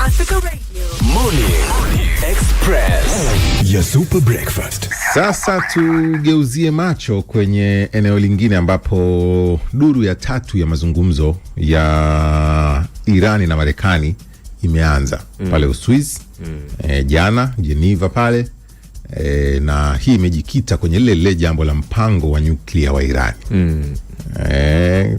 Africa Radio Morning Express ya Super Breakfast. Sasa tugeuzie macho kwenye eneo lingine ambapo duru ya tatu ya mazungumzo ya Irani na Marekani imeanza pale Uswizi jana Geneva pale na hii imejikita kwenye lile jambo la mpango wa nyuklia wa Irani.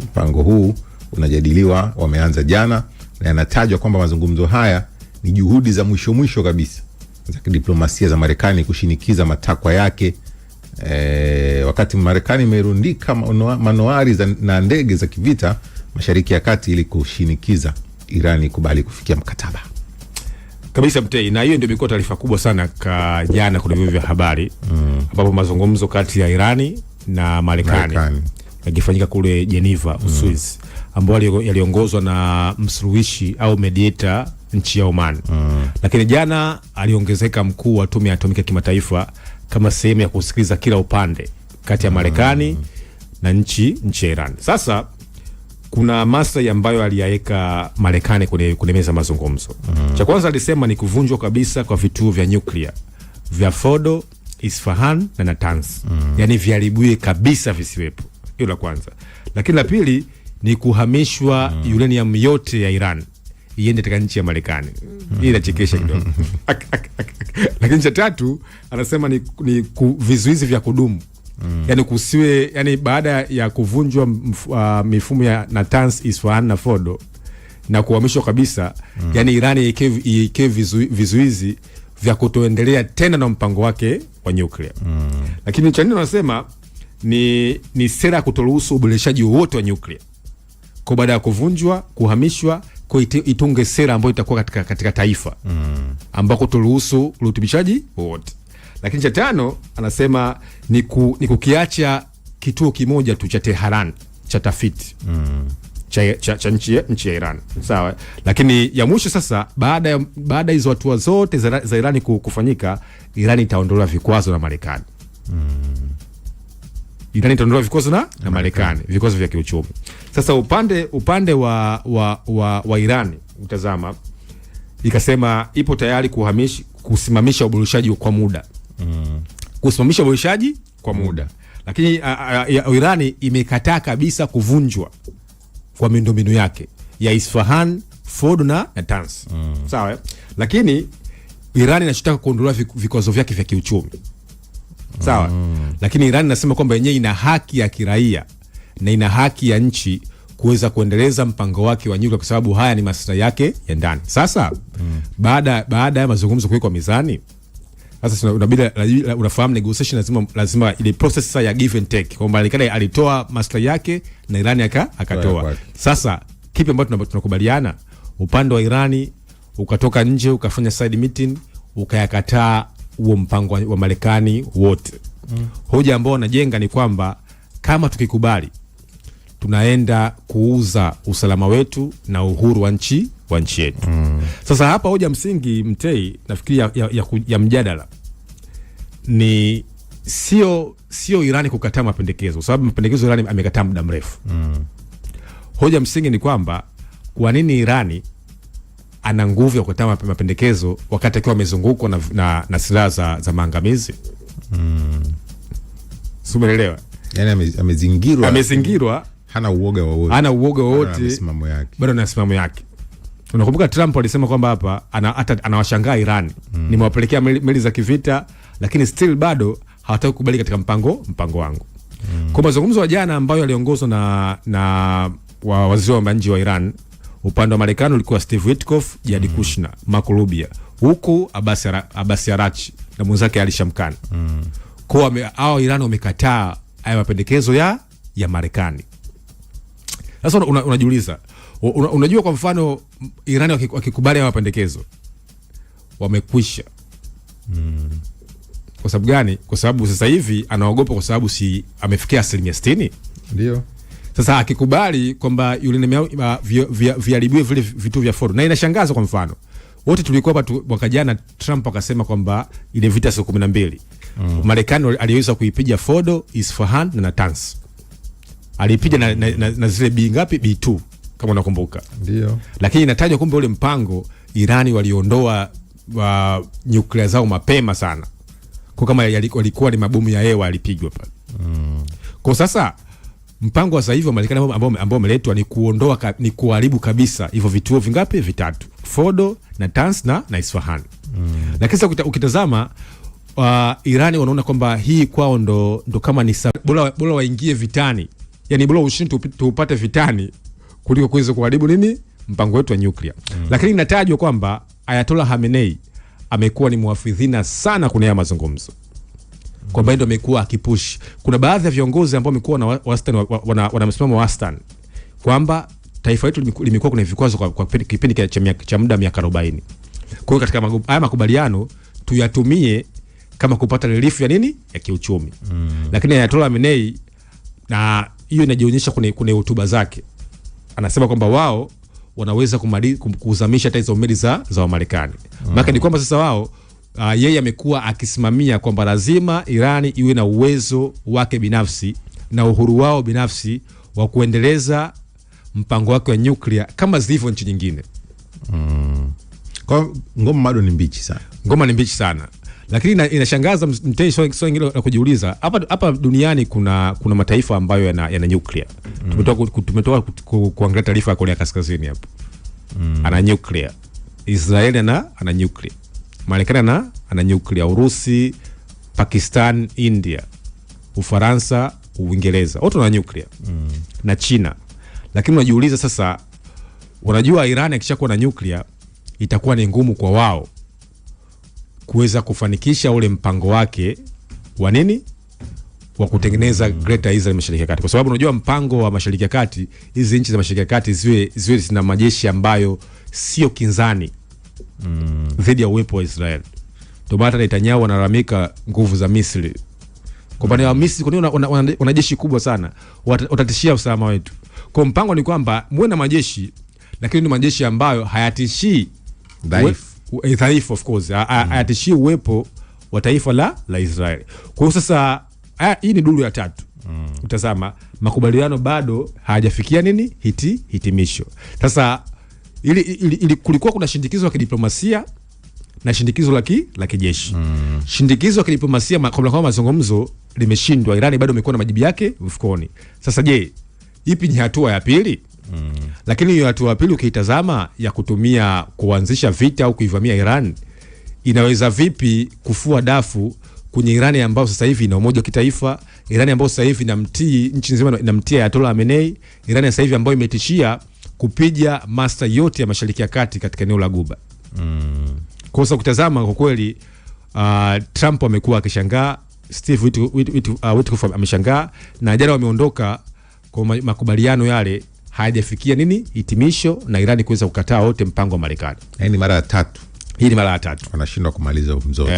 Mpango huu unajadiliwa, wameanza jana, na yanatajwa kwamba mazungumzo haya ni juhudi za mwisho kabisa za kidiplomasia za Marekani kushinikiza matakwa yake, wakati Marekani imerundika manowari na ndege za kivita Mashariki ya Kati ili kushinikiza Irani kubali kufikia mkataba. Kabisa Mtei, na hiyo ndio imekuwa taarifa kubwa sana jana kwenye vyombo vya habari ambapo mazungumzo kati ya Irani na Marekani yakifanyika kule Geneva, Uswizi, ambao yaliongozwa na msuluhishi au mediator nchi ya Oman. Lakini jana aliongezeka mkuu wa tume ya atomiki kimataifa kama sehemu ya kusikiliza kila upande kati ya Marekani na nchi ya Iran. Sasa kuna maslahi ambayo aliyaweka Marekani kwenye meza mazungumzo. Cha kwanza alisema ni kuvunjwa kabisa kwa vituo vya nyuklia vya Fordo, Isfahan na Natanz. Yaani viharibiwe kabisa, visiwepo. Hilo la kwanza. Lakini la pili ni kuhamishwa uranium yote ya Iran iende katika nchi ya Marekani. Hii inachekesha kidogo. Lakini cha tatu anasema ni vizuizi vya kudumu. Yani kusiwe, yani baada ya kuvunjwa mifumo ya Natanz, Isfahan na Fordo na kuhamishwa kabisa, yani Iran iweke vizuizi vya kutoendelea tena na mpango wake wa nyuklia. Lakini cha nne anasema ni sera ya kutoruhusu uboreshaji wote wa nyuklia. Kwa baada ya kuvunjwa, kuhamishwa, kwa itunge sera ambayo itakuwa katika taifa ambako kutoruhusu urutubishaji wote. Lakini cha tano anasema ni kukiacha kituo kimoja tu cha Tehran cha tafiti cha nchi ya Iran. Sawa. Lakini ya mwisho sasa, baada hizo hatua zote za Iran kufanyika, Iran itaondolewa vikwazo na Marekani. Iran itaondolewa vikwazo na Marekani, vikwazo vya kiuchumi. Sasa upande wa Iran utazama, ikasema ipo tayari kusimamisha uboreshaji kwa muda. Kusimamisha uboreshaji kwa muda. Lakini Iran imekataa kabisa kuvunjwa kwa miundombinu yake ya Isfahan, Fordo na Natanz. Sawa? Lakini Iran inachotaka kuondolewa vikwazo vyake vya kiuchumi. Sawa? Lakini Iran inasema kwamba yenyewe ina haki ya kiraia na ina haki ya nchi kuweza kuendeleza mpango wake wa nyuklia kwa sababu haya ni maslahi yake ya ndani. Sasa baada ya mazungumzo kuwekwa mizani, sasa unafahamu negotiation lazima ile process ya give and take. Kwa Marekani alitoa maslahi yake na Irani akatoa. Sasa kipi ambacho tunakubaliana? Upande wa Irani ukatoka nje ukafanya side meeting ukayakataa huo mpango wa Marekani wote. Hoja ambayo wanajenga ni kwamba kama tukikubali tunaenda kuuza usalama wetu na uhuru wa nchi yetu. Sasa hapa hoja msingi Mtei nafikiri ya mjadala ni sio Irani kukataa mapendekezo, sababu mapendekezo Irani amekataa muda mrefu. Hoja msingi ni kwamba kwa nini Irani ana nguvu ya kukataa mapendekezo wakati akiwa amezungukwa na silaha za maangamizi? Umeelewa? Yani amezingirwa, hana uoga wowote, bado na simamo yake. Unakumbuka Trump alisema kwamba hapa anawashangaa Iran, nimewapelekea meli za kivita lakini still bado hawataka kukubali katika mpango wangu. Kwa mazungumzo ya jana ambayo yaliongozwa na waziri wa mambo ya nje wa Iran, upande wa Marekani ulikuwa Steve Witkoff, Jared Kushner, Marco Rubio, huku Abbas Araghchi na mwenzake Ali Shamkhani. Kwa Iran wamekataa haya mapendekezo ya Marekani. Sasa unajiuliza, unajua kwa mfano Iran wakikubali haya mapendekezo wamekwisha. Kwa sababu gani? Kwa sababu sasa hivi anaogopa kwa sababu si amefikia 60%. Ndio. Sasa akikubali kwamba yule viharibiwe vile vitu vya Fordo. Na inashangaza kwa mfano, wote tulikuwa hapa mwaka jana Trump akasema kwamba ile vita siku 12. Marekani aliweza kuipiga Fordo, Isfahan na Natanz. Alipiga na zile B ngapi? B2 kama unakumbuka. Ndio. Lakini inatajwa kumbe ule mpango Irani waliondoa nyuklia zao mapema sana. Kwa kama walikuwa ni mabomu ya hewa yalipigwa pale. Kwa sasa mpango wa sasa hivi wa Marekani ambao umeletwa ni kuondoa ni kuharibu kabisa hivyo vituo vingapi? Vitatu. Fordo, Natanz na Isfahan. Lakini sasa ukitazama Irani wanaona kwamba hii kwao ndo kama ni bora waingie vitani. Yaani bora ushindi tuupate vitani kuliko kuweza kuharibu nini? Mpango wetu wa nyuklia. Lakini inatajwa kwamba Ayatollah Khamenei amekuwa ni muafidhina sana kwenye haya mazungumzo. Kwamba ndio amekuwa akipush. Kuna baadhi ya viongozi ambao wamekuwa na wastani wana msimamo wastani kwamba taifa letu limekuwa kuna vikwazo kwa kipindi cha muda miaka 40. Kwa hiyo katika haya makubaliano tuyatumie kama kupata relief ya nini? Ya kiuchumi. Lakini Ayatollah Khamenei, na hiyo inajionyesha kwenye hotuba zake, anasema kwamba wao wanaweza kuzamisha hata hizo meli za Marekani. Maana ni kwamba sasa wao yeye amekuwa akisimamia kwamba lazima Irani iwe na uwezo wake binafsi na uhuru wao binafsi wa kuendeleza mpango wake wa nyuklia kama zilivyo nchi nyingine. Kwa ngoma bado ni mbichi sana. Ngoma ni mbichi sana. Lakini inashangaza mtei swali la kujiuliza, hapa duniani kuna mataifa ambayo yana nyuklia. Tumetoka kuangalia taarifa ya Korea Kaskazini hapo. Ana nyuklia. Israeli ana nyuklia. Marekani ana nyuklia. Urusi, Pakistan, India, Ufaransa, Uingereza, wote wana nyuklia. Na China. Lakini unajiuliza sasa, unajua Iran ikishakuwa na nyuklia itakuwa ni ngumu kwa wao kuweza kufanikisha ule mpango wake wa nini? Wa kutengeneza Greater Israel Mashariki ya Kati. Kwa sababu unajua mpango wa Mashariki ya Kati, hizi nchi za Mashariki ya Kati ziwe zina majeshi ambayo sio kinzani dhidi ya uwepo wa Israel. Ndio maana Netanyahu analalamika nguvu za Misri. Kwa maana ya Misri kwa nini wana jeshi kubwa sana? Watatishia usalama wetu. Kwa mpango ni kwamba muwe na majeshi, lakini ni majeshi ambayo hayatishii dhaifu, of course. Hayatishii uwepo wa taifa la Israeli. Kwa hiyo sasa hii ni duru ya tatu. Utazama makubaliano bado hayajafikia nini? Hitimisho. Sasa ili kulikuwa kuna shindikizo la kidiplomasia na shindikizo la kijeshi. Shindikizo la kidiplomasia kwa mazungumzo limeshindwa. Irani bado imekuwa na majibu yake mfukoni. Sasa je, ipi ni hatua ya pili? Lakini hiyo hatua ya pili ukiitazama ya kutumia kuanzisha vita au kuivamia Iran, inaweza vipi kufua dafu kwenye Irani ambayo sasa hivi ina umoja wa kitaifa, Irani ambayo sasa hivi inamtii nchi nzima, inamtia Ayatollah Khamenei, Irani sasa hivi ambayo imetishia kupiga master yote ya Mashariki ya Kati katika eneo la Guba. Kwa sababu kutazama kwa kweli Trump amekuwa akishangaa, Steve Witkoff ameshangaa, na jana wameondoka kwa makubaliano yale hayajafikia nini? Hitimisho, na Irani kuweza kukataa wote mpango wa Marekani. Hii ni mara ya tatu. Hii ni mara ya tatu. Wanashindwa kumaliza mzozo.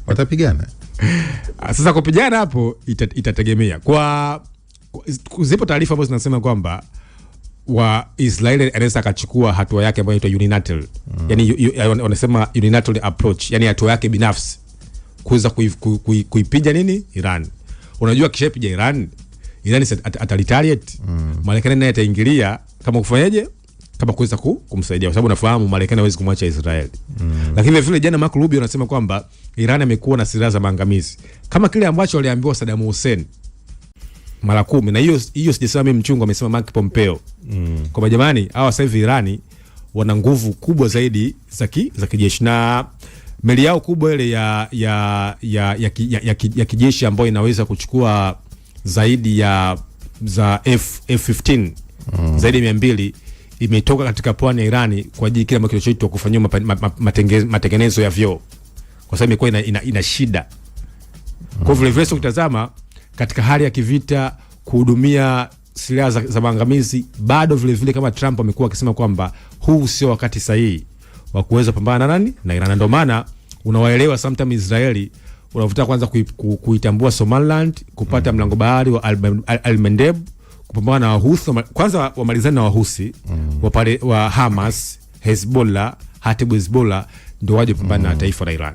Watapigana. Sasa kupigana hapo itategemea. Kwa zipo taarifa ambazo zinasema kwamba Israeli anaweza akachukua hatua yake ambayo inaitwa unilateral. Yaani wanasema unilateral approach, yani hatua yake binafsi kuweza kuipiga nini? Iran. Unajua kishapiga Iran atalitaliate. Marekani naye ataingilia kama kufanyaje? Kama kuweza kumsaidia, kwa sababu nafahamu Marekani hawezi kumwacha Israeli. Lakini vile jana Marco Rubio anasema kwamba Iran amekuwa na silaha za maangamizi kama kile ambacho aliambiwa Saddam Hussein mara 10. Na hiyo sijasema mimi mchungu, amesema Mark Pompeo. Kwa jamani, hawa sasa hivi Irani wana nguvu kubwa zaidi za kijeshi, na meli yao kubwa ile ya kijeshi ambayo inaweza kuchukua zaidi ya za F-15 zaidi ya 200 imetoka katika pwani ya Irani kwa ajili kile ambacho kilichoitwa kufanywa matengenezo ya vyoo, kwa sababu imekuwa ina shida. Kwa vile vile ukitazama katika hali ya kivita kuhudumia silaha za maangamizi, bado vile vile kama Trump amekuwa akisema kwamba huu sio wakati sahihi wa kuweza kupambana na nani? Na Iran. Ndio maana unawaelewa sometimes Israeli unavuta kwanza kuitambua Somaliland, kupata mlango bahari wa Al-Mandeb, kupambana na Wahuthi, kwanza wamalizane na Wahuthi wa Hamas, Hezbollah, Hatibu Hezbollah, ndio waje kupambana na taifa la Iran.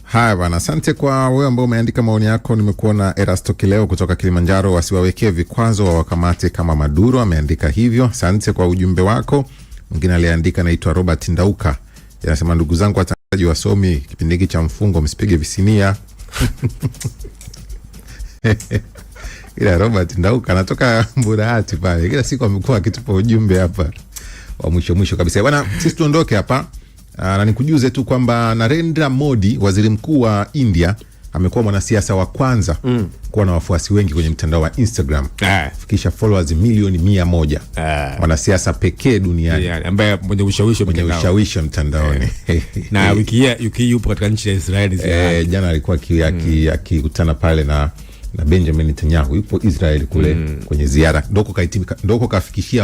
Haya bana, asante kwa wewe ambao umeandika maoni yako. Nimekuona Erasto Kileo kutoka Kilimanjaro, wasiwawekee vikwazo wa wakamate kama Maduro, ameandika hivyo. Asante kwa ujumbe wako. Mwingine aliandika anaitwa Robert Ndauka. Anasema ndugu zangu watangazaji wasomi, kipindi hiki cha mfungo msipige visinia. Ila Robert Ndauka anatoka Mburahati pale. Kila siku amekuwa akitupa ujumbe hapa wa mwisho kabisa. Bwana, sisi tuondoke hapa. Na nikujuze tu kwamba Narendra Modi, waziri mkuu wa India, amekuwa mwanasiasa wa kwanza kuwa na wafuasi wengi kwenye mtandao wa Instagram. Fikisha followers milioni 100. Mwanasiasa pekee duniani ambaye mwenye ushawishi mtandaoni. Na wiki hii yupo katika nchi ya Israeli. Jana alikuwa akikutana pale na Benjamin Netanyahu, yupo Israeli kule kwenye ziara. Ndoko kafikishia